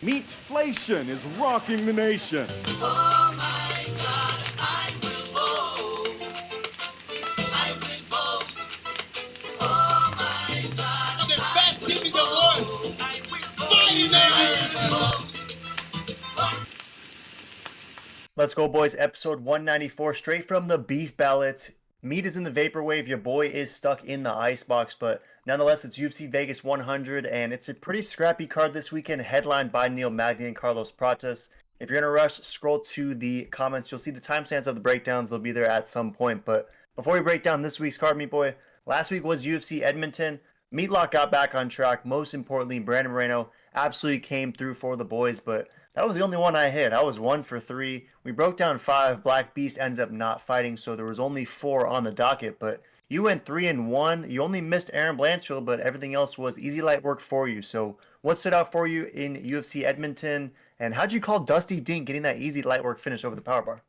Meatflation is rocking the nation. Oh my God, I will vote. I will vote. Oh my God, The best team in the world. I will Finally! Let's go, boys. Episode 194, straight from the beef ballots. Meat is in the vaporwave. Your boy is stuck in the icebox, but nonetheless, it's UFC Vegas 100, and it's a pretty scrappy card this weekend, headlined by Neil Magny and Carlos Prates. If you're in a rush, scroll to the comments. You'll see the timestamps of the breakdowns. They'll be there at some point. But before we break down this week's card, meat boy, last week was UFC Edmonton. Meatlock got back on track. Most importantly, Brandon Moreno absolutely came through for the boys, but that was the only one I hit. I was 1 for 3. We broke down 5. Black Beast ended up not fighting, so there was only 4 on the docket. But you went 3 and 1. You only missed Aaron Blanchfield, but everything else was easy light work for you. So what stood out for you in UFC Edmonton? And how'd you call Dusty Dink getting that easy light work finish over the power bar?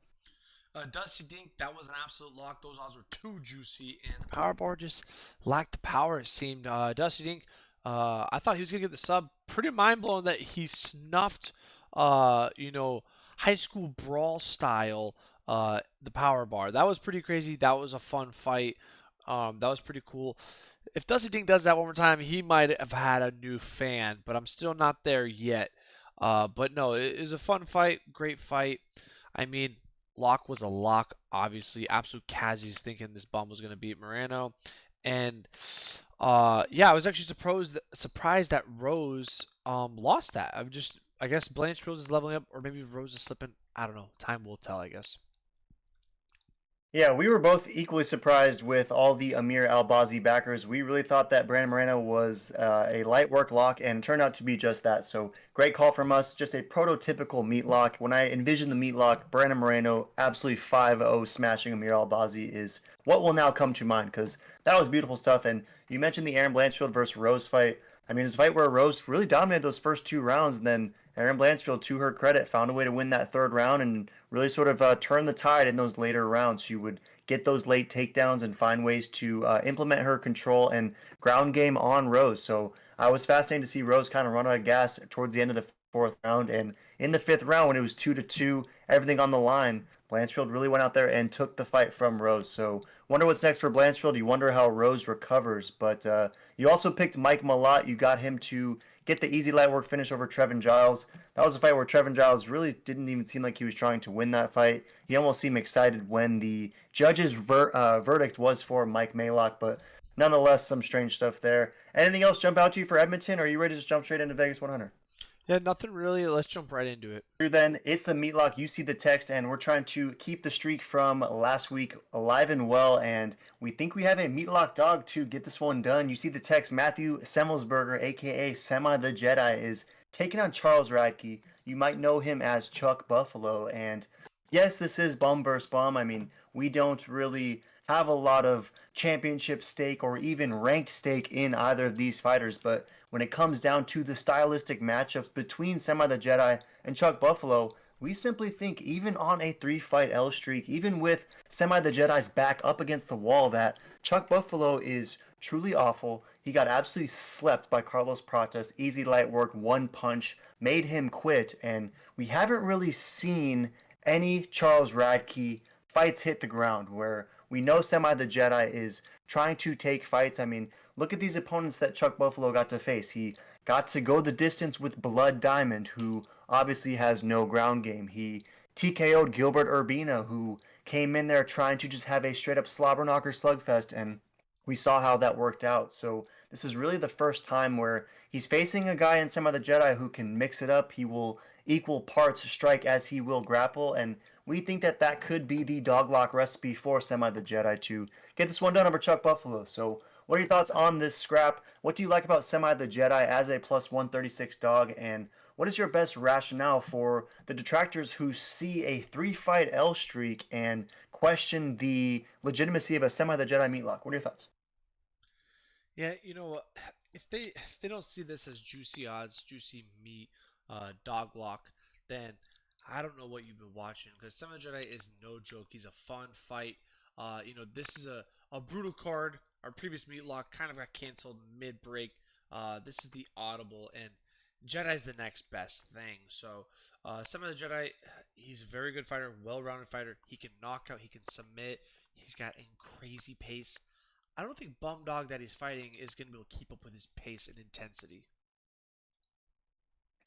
Dusty Dink, that was an absolute lock. Those odds were too juicy, and the power bar just lacked the power, it seemed. Dusty Dink, I thought he was going to get the sub. Pretty mind-blowing that he snuffed, high school brawl style, the power bar. That was pretty crazy. That was a fun fight. That was pretty cool. If Dusty Dink does that one more time, he might have had a new fan, but I'm still not there yet. But no, it was a fun fight, great fight. I mean, lock was a lock, obviously. Absolute Kazi's thinking this bum was going to beat Moreno. And yeah, I was actually surprised that Rose lost that. I guess Blanche Rose is leveling up, or maybe Rose is slipping. I don't know. Time will tell, I guess. Yeah, we were both equally surprised with all the Amir Albazi backers. We really thought that Brandon Moreno was a light work lock and it turned out to be just that. So great call from us. Just a prototypical meat lock. When I envision the meat lock, Brandon Moreno absolutely 5-0 smashing Amir Albazi is what will now come to mind because that was beautiful stuff. And you mentioned the Aaron Blanchfield versus Rose fight. I mean, it's a fight where Rose really dominated those first 2 rounds, and then Aaron Blanchfield, to her credit, found a way to win that third round and really sort of turn the tide in those later rounds. She would get those late takedowns and find ways to implement her control and ground game on Rose. So I was fascinated to see Rose kind of run out of gas towards the end of the fourth round. And in the fifth round, when it was 2-2, everything on the line, Blanchfield really went out there and took the fight from Rose. So wonder what's next for Blanchfield. You wonder how Rose recovers. But you also picked Mike Malott. You got him to get the easy light work finish over Trevin Giles. That was a fight where Trevin Giles really didn't even seem like he was trying to win that fight. He almost seemed excited when the judge's verdict was for Mike Malott, but nonetheless, some strange stuff there. Anything else jump out to you for Edmonton, or are you ready to just jump straight into Vegas 100? Yeah, nothing really. Let's jump right into it. Then it's the Meatlock. You see the text, and we're trying to keep the streak from last week alive and well. And we think we have a Meatlock dog to get this one done. You see the text. Matthew Semelsberger, aka Semi the Jedi, is taking on Charles Radke. You might know him as Chuck Buffalo. And yes, this is bum versus bum. I mean, we don't really have a lot of championship stake or even ranked stake in either of these fighters, but when it comes down to the stylistic matchups between Semi the Jedi and Chuck Buffalo, we simply think even on a 3-fight L streak, even with Semi the Jedi's back up against the wall, that Chuck Buffalo is truly awful. He got absolutely slept by Carlos Prates. Easy light work, one punch, made him quit, and we haven't really seen any Charles Radke fights hit the ground where we know Semi the Jedi is trying to take fights. I mean, look at these opponents that Chuck Buffalo got to face. He got to go the distance with Blood Diamond, who obviously has no ground game. He TKO'd Gilbert Urbina, who came in there trying to just have a straight up slobber knocker slugfest, and we saw how that worked out. So this is really the first time where he's facing a guy in Semi the Jedi who can mix it up. He will equal parts strike as he will grapple, and we think that that could be the doglock recipe for Semi the Jedi to get this one done over Chuck Buffalo. So what are your thoughts on this scrap? What do you like about Semi the Jedi as a plus 136 dog? And what is your best rationale for the detractors who see a 3-fight L streak and question the legitimacy of a Semi the Jedi meatlock? What are your thoughts? Yeah, if they don't see this as juicy odds, juicy meat, dog lock, then I don't know what you've been watching because Summer Jedi is no joke. He's a fun fight. This is a brutal card. Our previous meat lock kind of got canceled mid break. This is the audible, and Jedi's the next best thing. So, some of the Jedi, he's a very good fighter, well-rounded fighter. He can knock out, he can submit. He's got a crazy pace. I don't think Bum Dog that he's fighting is going to be able to keep up with his pace and intensity.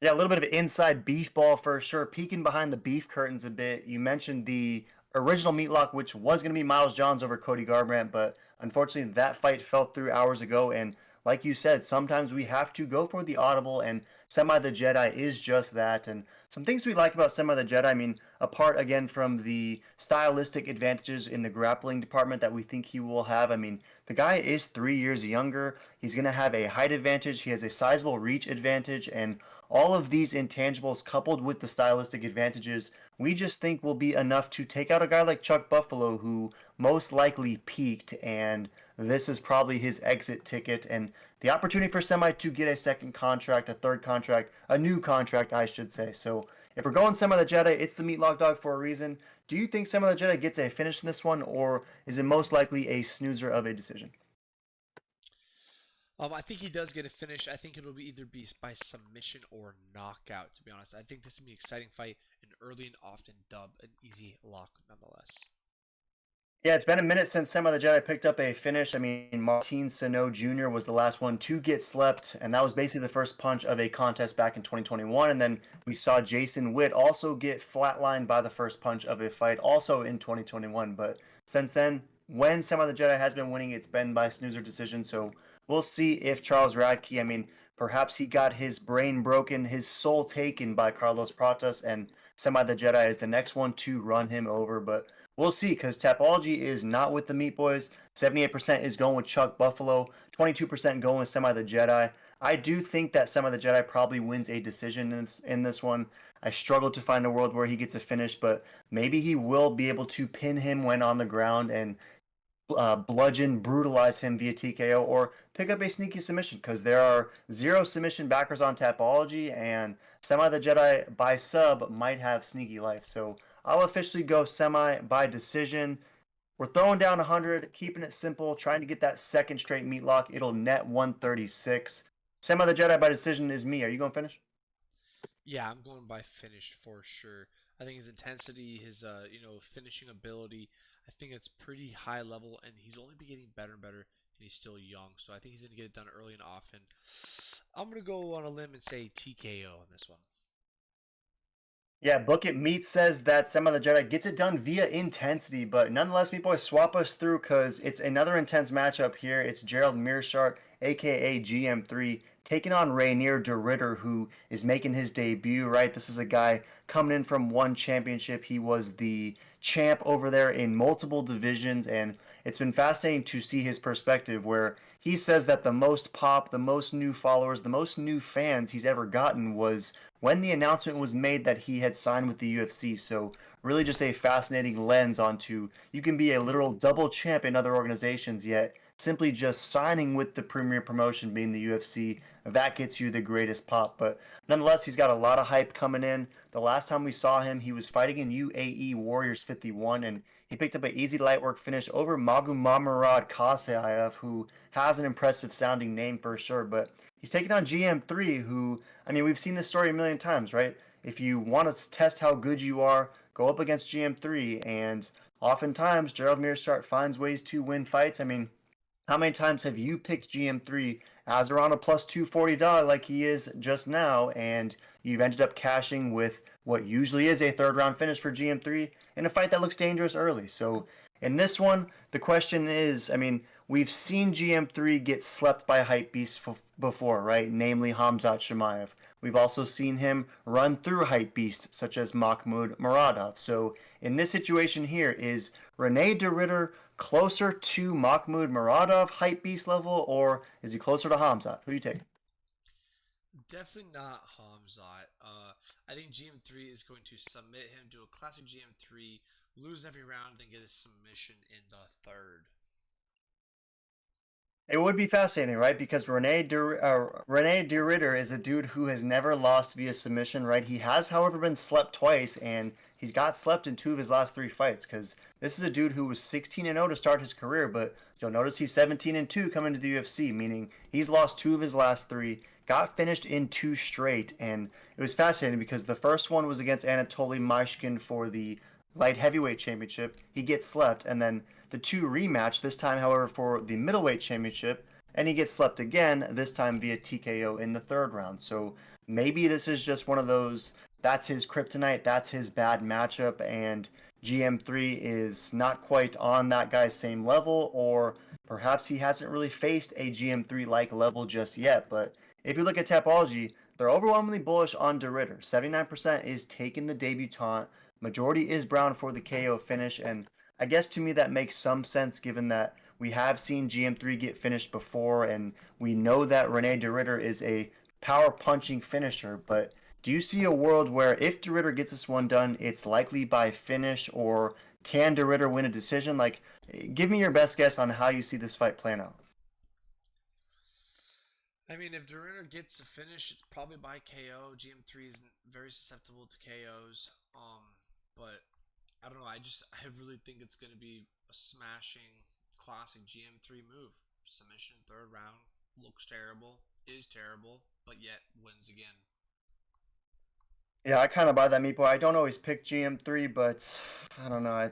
Yeah, a little bit of inside beef ball for sure. Peeking behind the beef curtains a bit. You mentioned the original meatlock, which was going to be Miles Johns over Cody Garbrandt, but unfortunately that fight fell through hours ago. And like you said, sometimes we have to go for the audible, and Semi the Jedi is just that. And some things we like about Semi the Jedi, I mean, apart again from the stylistic advantages in the grappling department that we think he will have, I mean, the guy is 3 years younger. He's going to have a height advantage. He has a sizable reach advantage, and all of these intangibles coupled with the stylistic advantages, we just think will be enough to take out a guy like Chuck Buffalo, who most likely peaked, and this is probably his exit ticket. And the opportunity for Semi to get a second contract, a third contract, a new contract, I should say. So if we're going Semi the Jedi, it's the Meatlock Dog for a reason. Do you think Semi the Jedi gets a finish in this one, or is it most likely a snoozer of a decision? I think he does get a finish. I think it'll be either be by submission or knockout, to be honest. I think this will be an exciting fight, an early and often dub, an easy lock nonetheless. Yeah, it's been a minute since Semi the Jedi picked up a finish. I mean, Martin Sano Jr. was the last one to get slept, and that was basically the first punch of a contest back in 2021. And then we saw Jason Witt also get flatlined by the first punch of a fight also in 2021. But since then, when Semi the Jedi has been winning, it's been by snoozer decision. So we'll see if Charles Radke, I mean, perhaps he got his brain broken, his soul taken by Carlos Pratas, and Semi the Jedi is the next one to run him over. But we'll see, because Tapology is not with the Meat Boys. 78% is going with Chuck Buffalo. 22% going with Semi the Jedi. I do think that Semi the Jedi probably wins a decision in this one. I struggle to find a world where he gets a finish, but maybe he will be able to pin him when on the ground and bludgeon, brutalize him via TKO, or pick up a sneaky submission, because there are 0 submission backers on Tapology, and Semi the Jedi by sub might have sneaky life. So I'll officially go Semi by decision. We're throwing down 100, keeping it simple, trying to get that second straight meat lock. It'll net 136. Semi the Jedi by decision is me. Are you going to finish? Yeah, I'm going by finish for sure. I think his intensity, his finishing ability, I think it's pretty high level, and he's only been getting better and better, and he's still young. So I think he's gonna get it done early and often. I'm gonna go on a limb and say TKO on this one. Yeah, Book It Meat says that Semi the Jedi gets it done via intensity, but nonetheless, Meat Boy, swap us through, because it's another intense matchup here. It's Gerald Mearshart, aka GM3, taking on Rainier de Ritter, who is making his debut, right? This is a guy coming in from one championship. He was the champ over there in multiple divisions, and it's been fascinating to see his perspective, where he says that the most pop, the most new followers, the most new fans he's ever gotten was when the announcement was made that he had signed with the UFC. So really just a fascinating lens onto, you can be a literal double champ in other organizations, yet simply just signing with the premier promotion being the UFC, that gets you the greatest pop. But nonetheless, he's got a lot of hype coming in. The last time we saw him, he was fighting in UAE Warriors 51, and he picked up an easy light work finish over Magomed Kasayev, who has an impressive sounding name for sure. But he's taking on GM3, who, I mean, we've seen this story a million times, right? If you want to test how good you are, go up against GM3, and oftentimes Gerald Mearshart finds ways to win fights. I mean, how many times have you picked GM3 as around a plus 240 dog like he is just now, and you've ended up cashing with what usually is a third round finish for GM3 in a fight that looks dangerous early? So in this one, the question is, I mean, we've seen GM3 get slept by hype beasts before, right? Namely Hamzat Shemaev. We've also seen him run through hype beasts such as Mahmoud Muradov. So in this situation here, is Rene de Ritter closer to Mahmoud Muradov hype beast level, or is he closer to Hamzat? Who do you take? Definitely not Hamzat. I think GM3 is going to submit him to a classic GM3, lose every round, then get a submission in the third. It would be fascinating, right? Because Rene de Ritter is a dude who has never lost via submission, right? He has, however, been slept twice, and he's got slept in 2 of his last 3 fights. Because this is a dude who was 16-0 to start his career, but you'll notice he's 17-2 coming to the UFC, meaning he's lost 2 of his last 3. got finished in 2 straight, and it was fascinating because the first one was against Anatoly Myshkin for the light heavyweight championship. He gets slept, and then the two rematch, this time, however, for the middleweight championship, and he gets slept again, this time via TKO in the third round. So maybe this is just one of those, that's his kryptonite, that's his bad matchup, and GM3 is not quite on that guy's same level, or perhaps he hasn't really faced a GM3 like level just yet. But if you look at Tapology, they're overwhelmingly bullish on DeRitter. 79% is taking the debutant, majority is Brown for the KO finish, and I guess to me that makes some sense given that we have seen GM3 get finished before, and we know that Rene DeRitter is a power punching finisher. But do you see a world where if DeRitter gets this one done, it's likely by finish, or can DeRitter win a decision? Like, give me your best guess on how you see this fight playing out. I mean, if Dorina gets a finish, it's probably by KO. GM3 is very susceptible to KOs. But I don't know. I really think it's going to be a smashing, classic GM3 move. Submission third round. Looks terrible. Is terrible. But yet wins again. Yeah, I kind of buy that, Meepo. I don't always pick GM3, but I don't know.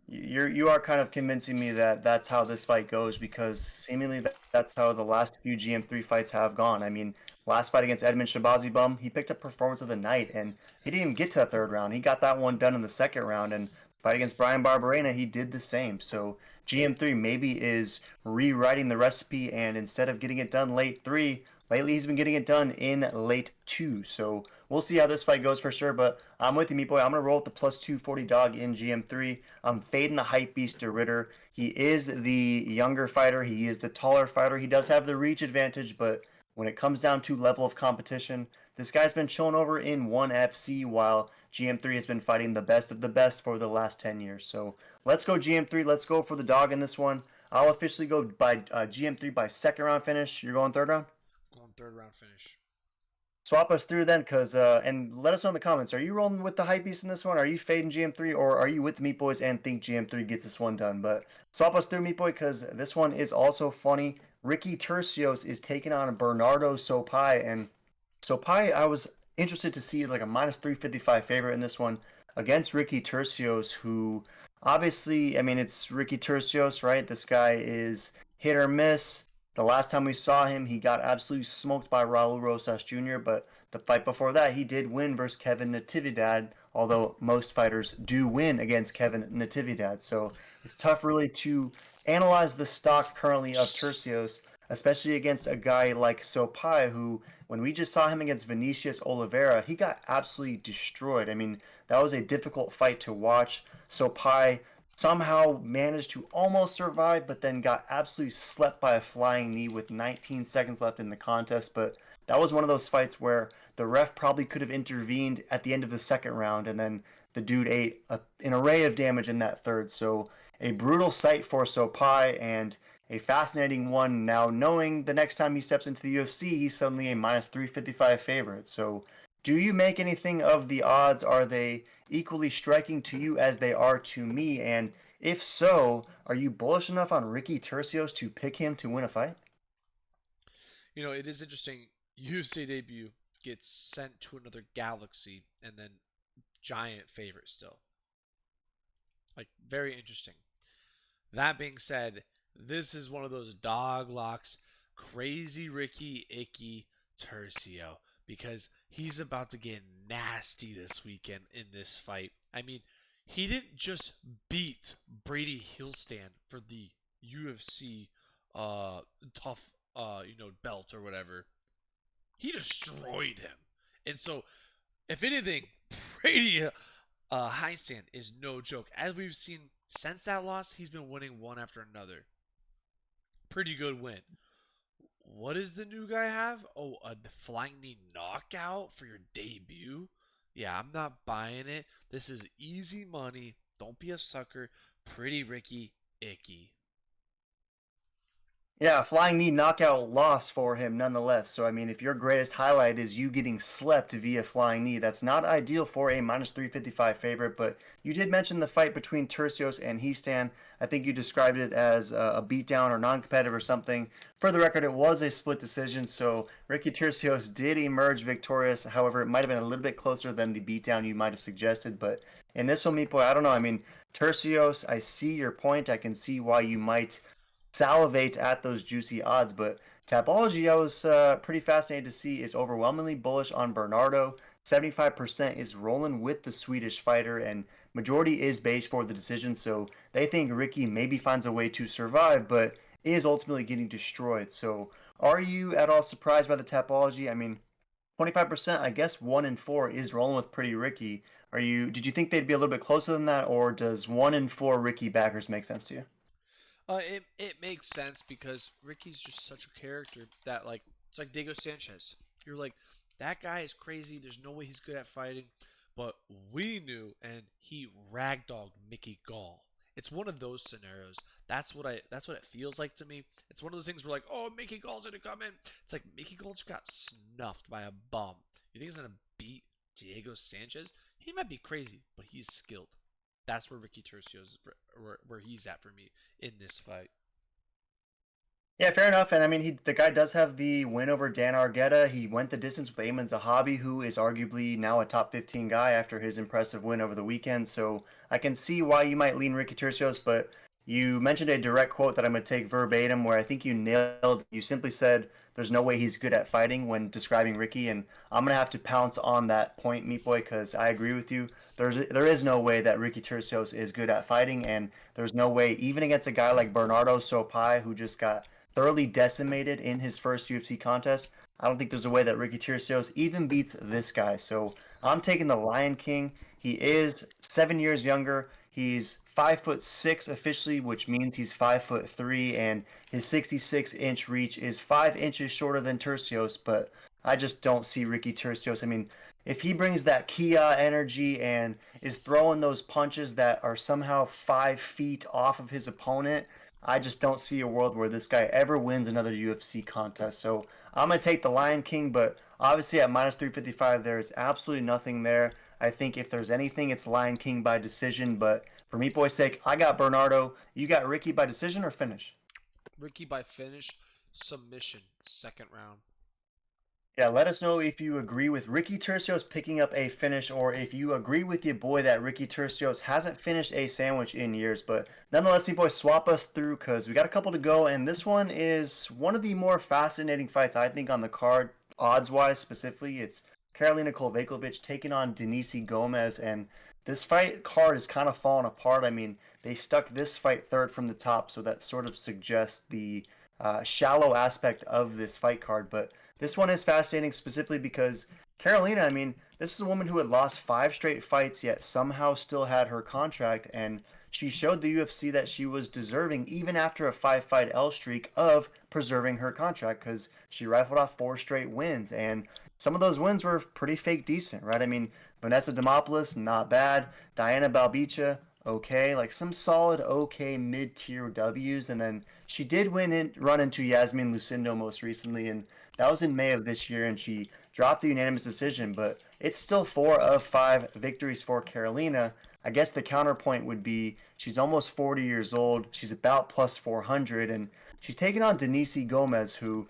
You are kind of convincing me that that's how this fight goes because seemingly that's how the last few GM3 fights have gone. I mean, last fight against Edmund Shabazibum, he picked up performance of the night, and he didn't even get to that third round. He got that one done in the second round, and fight against Brian Barberena, he did the same. So GM3 maybe is rewriting the recipe, and instead of getting it done late three, lately he's been getting it done in late two. So we'll see how this fight goes for sure. But I'm with you, Meat Boy. I'm gonna roll with the plus 240 dog in GM3. I'm fading the hype beast to Ritter. He is the younger fighter. He is the taller fighter. He does have the reach advantage, but when it comes down to level of competition, this guy's been shown over in 1FC while GM3 has been fighting the best of the best for the last 10 years. So let's go GM3. Let's go for the dog in this one. I'll officially go by GM3 by second round finish. You're going third round? Going third round finish. Swap us through then, cause and let us know in the comments. Are you rolling with the hype beast in this one? Are you fading GM3, or are you with the Meat Boys and think GM3 gets this one done? But swap us through, Meat Boy, cause this one is also funny. Ricky Tercios is taking on Bernardo Sopai, and Sopai I was interested to see is like a minus 355 favorite in this one against Ricky Tercios, who obviously, I mean, it's Ricky Tercios, right? This guy is hit or miss. The last time we saw him, he got absolutely smoked by Raul Rosas Jr., but the fight before that, he did win versus Kevin Natividad, although most fighters do win against Kevin Natividad. So it's tough really to analyze the stock currently of Tercios, especially against a guy like Sopai, who, when we just saw him against Vinicius Oliveira, he got absolutely destroyed. I mean, that was a difficult fight to watch. Sopai somehow managed to almost survive, but then got absolutely slept by a flying knee with 19 seconds left in the contest. But that was one of those fights where the ref probably could have intervened at the end of the second round, and then the dude ate an array of damage in that third. So a brutal sight for Sopai, and a fascinating one now knowing the next time he steps into the UFC, he's suddenly a minus 355 favorite. So do you make anything of the odds? Are they equally striking to you as they are to me? And if so, are you bullish enough on Ricky Tercios to pick him to win a fight? You know, it is interesting. UFC debut gets sent to another galaxy and then giant favorite still. Like, very interesting. That being said, this is one of those dog locks, crazy Ricky Icky Tercio, because he's about to get nasty this weekend in this fight. I mean, he didn't just beat Brady Hillstand for the UFC tough belt or whatever. He destroyed him. And so, if anything, Brady Hindstand is no joke. As we've seen since that loss, he's been winning one after another. Pretty good win. What does the new guy have? Oh, a flying knee knockout for your debut? Yeah, I'm not buying it. This is easy money. Don't be a sucker. Pretty Ricky Icky. Yeah, flying knee knockout loss for him nonetheless. So, I mean, if your greatest highlight is you getting slept via flying knee, that's not ideal for a minus 355 favorite. But you did mention the fight between Tercios and Heastan. I think you described it as a beatdown or non competitive or something. For the record, it was a split decision. So, Ricky Tercios did emerge victorious. However, it might have been a little bit closer than the beatdown you might have suggested. But in this one, Meat Boy, I don't know. I mean, Tercios, I see your point. I can see why you might salivate at those juicy odds. But Tapology, I was pretty fascinated to see, is overwhelmingly bullish on Bernardo. 75% is rolling with the Swedish fighter, and majority is based for the decision. So they think Ricky maybe finds a way to survive, but is ultimately getting destroyed. So are you at all surprised by the Tapology? I mean, 25%, I guess 1 in 4 is rolling with pretty Ricky. Did you think they'd be a little bit closer than that, or does 1 in 4 Ricky backers make sense to you? It makes sense because Ricky's just such a character that like it's like Diego Sanchez. You're like that guy is crazy. There's no way he's good at fighting, but we knew and he ragdolled Mickey Gall. It's one of those scenarios. That's what it feels like to me. It's one of those things where like, oh, Mickey Gall's gonna come in. It's like Mickey Gall just got snuffed by a bum. You think he's gonna beat Diego Sanchez? He might be crazy, but he's skilled. That's where Ricky Tercios where he's at for me in this fight. Yeah, fair enough. And I mean, the guy does have the win over Dan Argueta. He went the distance with Ayman Zahabi, who is arguably now a top 15 guy after his impressive win over the weekend. So I can see why you might lean Ricky Tercios, but you mentioned a direct quote that I'm going to take verbatim where I think you nailed. You simply said there's no way he's good at fighting when describing Ricky, and I'm going to have to pounce on that point, Meat Boy, because I agree with you. There is no way that Ricky Tercios is good at fighting, and there's no way even against a guy like Bernardo Sopai, who just got thoroughly decimated in his first UFC contest. I don't think there's a way that Ricky Tercios even beats this guy. So I'm taking the Lion King. He is 7 years younger. He's 5'6" officially, which means he's 5'3", and his 66-inch reach is 5 inches shorter than Tercios. But I just don't see Ricky Tercios. I mean, if he brings that Kia energy and is throwing those punches that are somehow 5 feet off of his opponent, I just don't see a world where this guy ever wins another UFC contest. So I'm going to take the Lion King, but obviously at minus 355, there is absolutely nothing there. I think if there's anything, it's Lion King by decision. But for Meat Boy's sake, I got Bernardo. You got Ricky by decision or finish? Ricky by finish, submission, second round. Yeah, let us know if you agree with Ricky Tercios picking up a finish or if you agree with your boy that Ricky Tercios hasn't finished a sandwich in years. But nonetheless, me boys, swap us through because we got a couple to go. And this one is one of the more fascinating fights, I think, on the card, odds-wise specifically. It's Karolina Kovacevic taking on Denise Gomez. And this fight card is kind of falling apart. I mean, they stuck this fight third from the top, so that sort of suggests the shallow aspect of this fight card. But this one is fascinating specifically because Carolina, I mean, this is a woman who had lost 5 straight fights, yet somehow still had her contract, and she showed the UFC that she was deserving, even after a 5-fight L streak, of preserving her contract because she rifled off 4 straight wins, and some of those wins were pretty fake decent, right? I mean, Vanessa Demopoulos, not bad. Diana Balbicha, okay, like some solid, okay mid-tier W's, and then she did run into Yasmin Lucindo most recently, and that was in May of this year, and she dropped the unanimous decision, but it's still 4 of 5 victories for Carolina. I guess the counterpoint would be she's almost 40 years old. She's about plus 400, and she's taking on Denise Gomez, who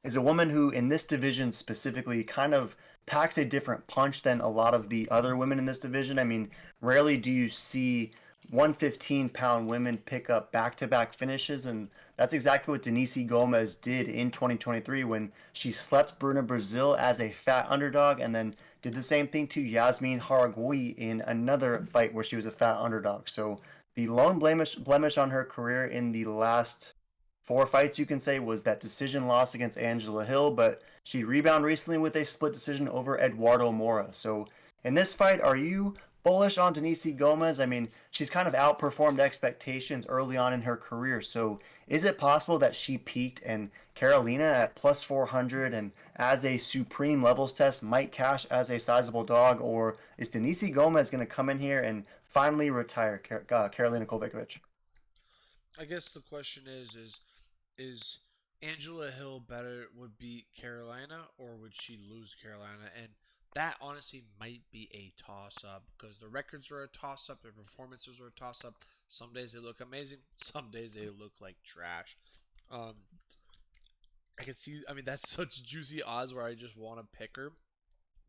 is a woman who, in this division specifically, kind of packs a different punch than a lot of the other women in this division. I mean, rarely do you see 115-pound women pick up back-to-back finishes, and that's exactly what Denise Gomez did in 2023 when she slept Bruna Brazil as a fat underdog and then did the same thing to Yasmin Haragoui in another fight where she was a fat underdog. So the lone blemish on her career in the last 4 fights, you can say, was that decision loss against Angela Hill, but she rebounded recently with a split decision over Eduardo Mora. So in this fight, are you bullish on Denise Gomez? I mean, she's kind of outperformed expectations early on in her career. So is it possible that she peaked and Carolina at plus 400 and as a supreme levels test might cash as a sizable dog? Or is Denise Gomez going to come in here and finally retire Karolina Kovacevic? I guess the question is Angela Hill better would beat Carolina, or would she lose Carolina? And that honestly might be a toss up because the records are a toss up, their performances are a toss up. Some days they look amazing, some days they look like trash. Um, I can see, I mean, that's such juicy odds where I just want to pick her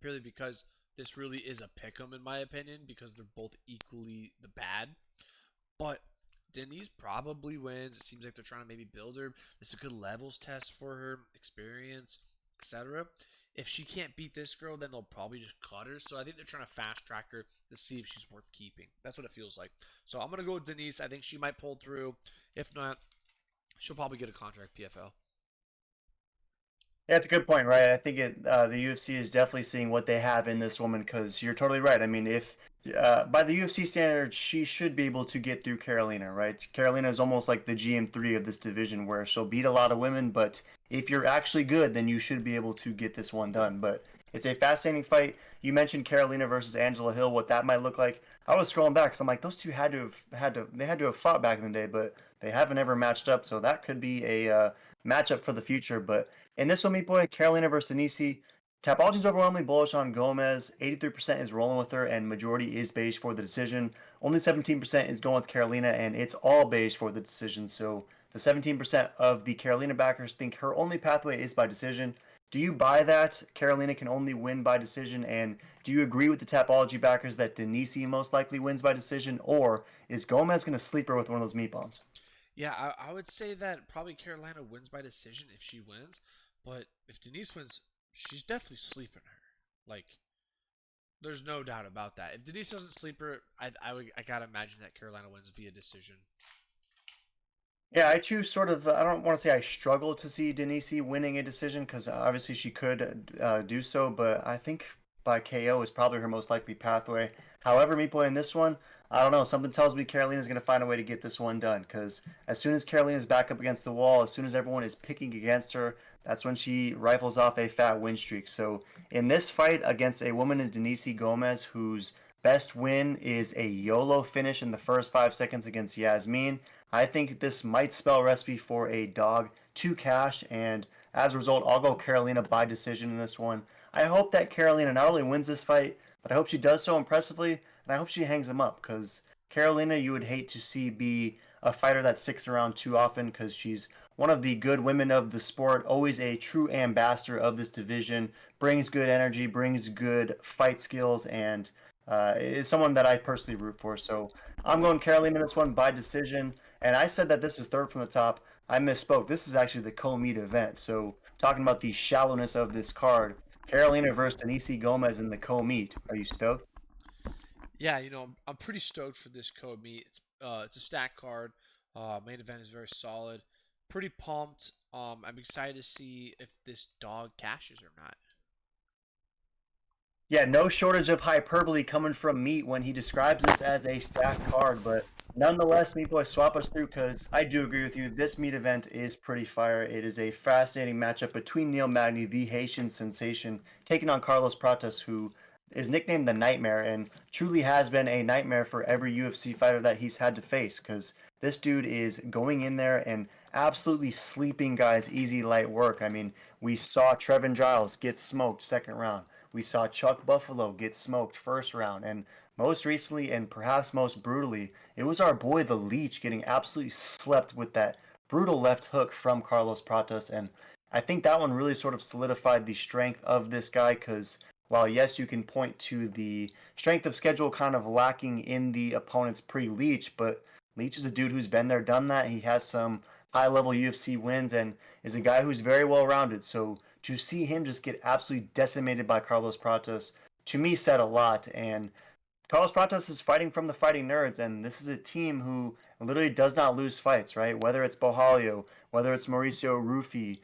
purely because this really is a pick 'em in my opinion because they're both equally the bad. But Denise probably wins. It seems like they're trying to maybe build her. It's a good levels test for her, experience, etc. If she can't beat this girl, then they'll probably just cut her. So I think they're trying to fast track her to see if she's worth keeping. That's what it feels like. So I'm gonna go with Denise. I think she might pull through. If not, she'll probably get a contract PFL. Yeah, it's a good point, right? I think the UFC is definitely seeing what they have in this woman because you're totally right. I mean, if by the UFC standards, she should be able to get through Carolina, right? Carolina is almost like the GM3 of this division where she'll beat a lot of women, but if you're actually good, then you should be able to get this one done. But it's a fascinating fight. You mentioned Carolina versus Angela Hill, what that might look like. I was scrolling back because I'm like, those two had to have fought back in the day, but they haven't ever matched up, so that could be a matchup for the future. But in this one, meat boy, Carolina versus Nisi. Tapology's overwhelmingly bullish on Gomez. 83% is rolling with her, and majority is beige for the decision. Only 17% is going with Carolina, and it's all beige for the decision. So the 17% of the Carolina backers think her only pathway is by decision. Do you buy that Carolina can only win by decision? And do you agree with the Tapology backers that Denisi most likely wins by decision? Or is Gomez going to sleep her with one of those meat bombs? Yeah, I would say that probably Carolina wins by decision if she wins, but if Denise wins, she's definitely sleeping her. Like, there's no doubt about that. If Denise doesn't sleep her, I gotta imagine that Carolina wins via decision. Yeah, I too sort of, I don't want to say I struggle to see Denise winning a decision because obviously she could do so, but I think by KO is probably her most likely pathway. However, Meat Boy in this one, I don't know. Something tells me Carolina's going to find a way to get this one done because as soon as Carolina's back up against the wall, as soon as everyone is picking against her, that's when she rifles off a fat win streak. So in this fight against a woman in Denise Gomez, whose best win is a YOLO finish in the first 5 seconds against Yasmin, I think this might spell recipe for a dog to cash, and as a result, I'll go Carolina by decision in this one. I hope that Carolina not only wins this fight, but I hope she does so impressively, and I hope she hangs him up, because Carolina you would hate to see be a fighter that sticks around too often, because she's one of the good women of the sport, always a true ambassador of this division, brings good energy, brings good fight skills, and is someone that I personally root for. So I'm going Carolina in this one by decision. And I said that this is third from the top. I misspoke. This is actually the co-meet event. So talking about the shallowness of this card, Carolina versus Denise Gomez in the co-meet. Are you stoked? Yeah, I'm pretty stoked for this code meet. It's a stack card. Main event is very solid. Pretty pumped. I'm excited to see if this dog cashes or not. Yeah, no shortage of hyperbole coming from Meat when he describes this as a stacked card, but nonetheless, Meat Boy, swap us through because I do agree with you. This Meat event is pretty fire. It is a fascinating matchup between Neil Magny, the Haitian sensation, taking on Carlos Pratas, who is nicknamed the Nightmare and truly has been a nightmare for every UFC fighter that he's had to face because this dude is going in there and absolutely sleeping guys easy light work. I mean, we saw Trevin Giles get smoked second round. We saw Chuck Buffalo get smoked first round, and most recently, and perhaps most brutally, it was our boy the Leech getting absolutely slept with that brutal left hook from Carlos Pratas. And I think that one really sort of solidified the strength of this guy because while, yes, you can point to the strength of schedule kind of lacking in the opponent's pre Leech, but Leech is a dude who's been there, done that. He has some high level UFC wins and is a guy who's very well rounded. So to see him just get absolutely decimated by Carlos Pratas, to me, said a lot. And Carlos Pratas is fighting from the Fighting Nerds, and this is a team who literally does not lose fights, right? Whether it's Bohalio, whether it's Mauricio Rufy,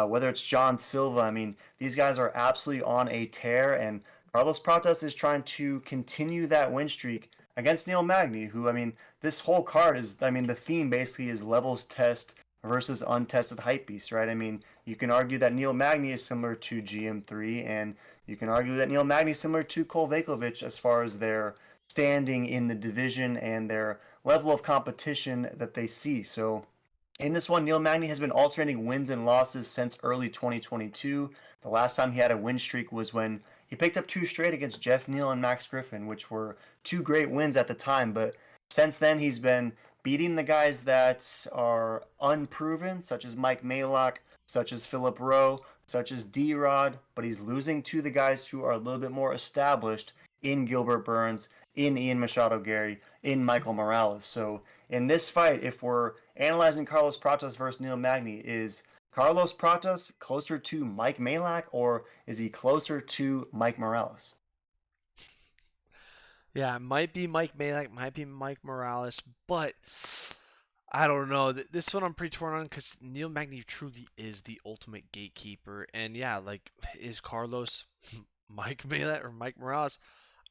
whether it's John Silva. I mean, these guys are absolutely on a tear, and Carlos Pratas is trying to continue that win streak against Neil Magny, who, I mean, this whole card is, I mean, the theme basically is levels test versus untested hypebeast, right? I mean, you can argue that Neil Magny is similar to GM3, and you can argue that Neil Magny is similar to Kole Vekovic as far as their standing in the division and their level of competition that they see. So In this one, Neil Magny has been alternating wins and losses since early 2022. The last time he had a win streak was when he picked up 2 straight against Jeff Neal and Max Griffin, which were 2 great wins at the time. But since then, he's been beating the guys that are unproven, such as Mike Maylock, such as Philip Rowe, such as D-Rod, but he's losing to the guys who are a little bit more established in Gilbert Burns, in Ian Machado Gary, in Michael Morales. So in this fight, if we're analyzing Carlos Pratas versus Neil Magny, is Carlos Pratas closer to Mike Malak or is he closer to Mike Morales? Yeah, it might be Mike Malak, might be Mike Morales, but I don't know. This one I'm pretty torn on because Neil Magny truly is the ultimate gatekeeper. And yeah, like, is Carlos Mike Malak or Mike Morales?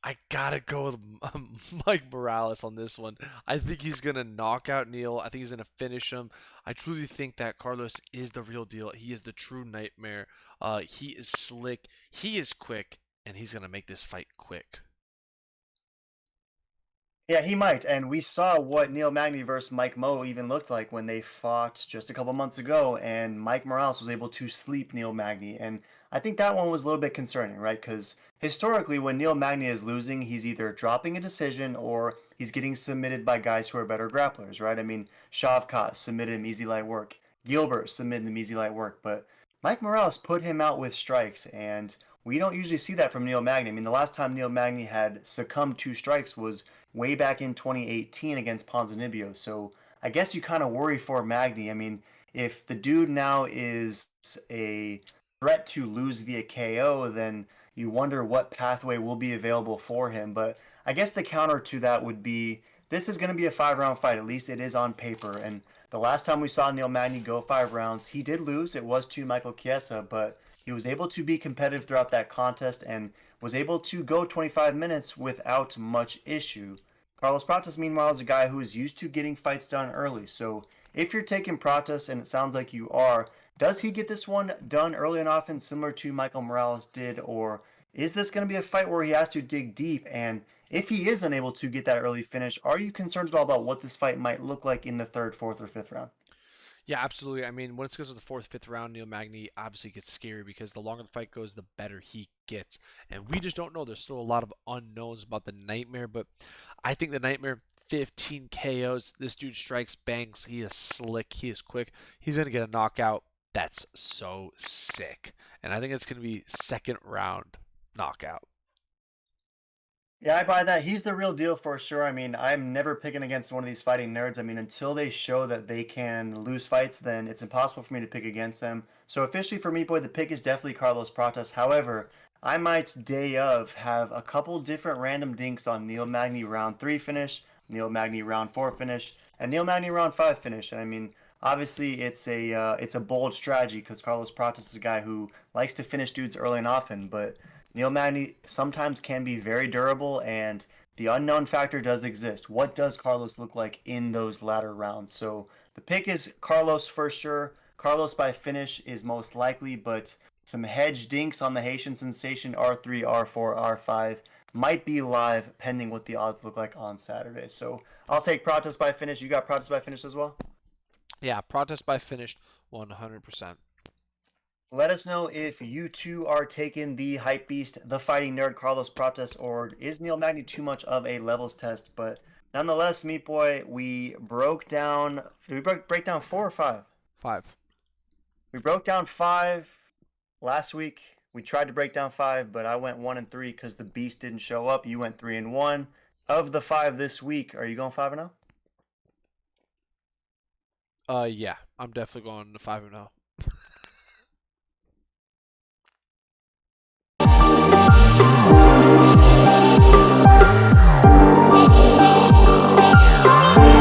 I gotta go with Mike Morales on this one. I think he's gonna knock out Neil. I think he's gonna finish him. I truly think that Carlos is the real deal. He is the true nightmare. He is slick. He is quick, and he's gonna make this fight quick. Yeah, he might. And we saw what Neil Magny versus Mike Mo even looked like when they fought just a couple months ago, and Mike Morales was able to sleep Neil Magny. And I think that one was a little bit concerning, right? Because historically, when Neil Magny is losing, he's either dropping a decision or he's getting submitted by guys who are better grapplers, right? I mean, Shavkat submitted him easy light work, Gilbert submitted him easy light work, but Mike Morales put him out with strikes, and we don't usually see that from Neil Magny. I mean, the last time Neil Magny had succumbed to strikes was way back in 2018 against Ponzinibbio. So I guess you kind of worry for Magny. I mean, if the dude now is a threat to lose via KO, then you wonder what pathway will be available for him. But I guess the counter to that would be this is going to be a 5 round fight. At least it is on paper. And the last time we saw Neil Magny go 5 rounds, he did lose. It was to Michael Chiesa, but he was able to be competitive throughout that contest and was able to go 25 minutes without much issue. Carlos Pratas, meanwhile, is a guy who is used to getting fights done early. So if you're taking Pratas, and it sounds like you are, does he get this one done early and often, similar to Michael Morales did, or is this going to be a fight where he has to dig deep? And if he is unable to get that early finish, are you concerned at all about what this fight might look like in the third, fourth, or fifth round? Yeah, absolutely. I mean, when it goes to the fourth, fifth round, Neil Magny obviously gets scary because the longer the fight goes, the better he gets. And we just don't know. There's still a lot of unknowns about the Nightmare, but I think the Nightmare, 15 KOs. This dude strikes, bangs. He is slick. He is quick. He's going to get a knockout. That's so sick. And I think it's going to be second round knockout. Yeah, I buy that. He's the real deal for sure. I mean, I'm never picking against one of these fighting nerds. I mean, until they show that they can lose fights, then it's impossible for me to pick against them. So officially for me, boy, the pick is definitely Carlos Pratas. However, I might day of have a couple different random dinks on Neil Magny round 3 finish, Neil Magny round 4 finish, and Neil Magny round 5 finish. And I mean, obviously it's a bold strategy because Carlos Pratas is a guy who likes to finish dudes early and often, but Neil Magny sometimes can be very durable, and the unknown factor does exist. What does Carlos look like in those latter rounds? So the pick is Carlos for sure. Carlos by finish is most likely, but some hedge dinks on the Haitian sensation R3, R4, R5 might be live pending what the odds look like on Saturday. So I'll take Pratas by finish. You got Pratas by finish as well? Yeah, protest by finished 100%. Let us know if you two are taking the hype beast, the fighting nerd Carlos Pratas, or is Neil Magny too much of a levels test? But nonetheless, Meat Boy, we broke down. Did we break down 4 or 5? 5. We broke down 5 last week. We tried to break down 5, but I went 1-3 because the beast didn't show up. You went 3-1. Of the 5 this week, are you going 5-0? Yeah, I'm definitely going to 5-0.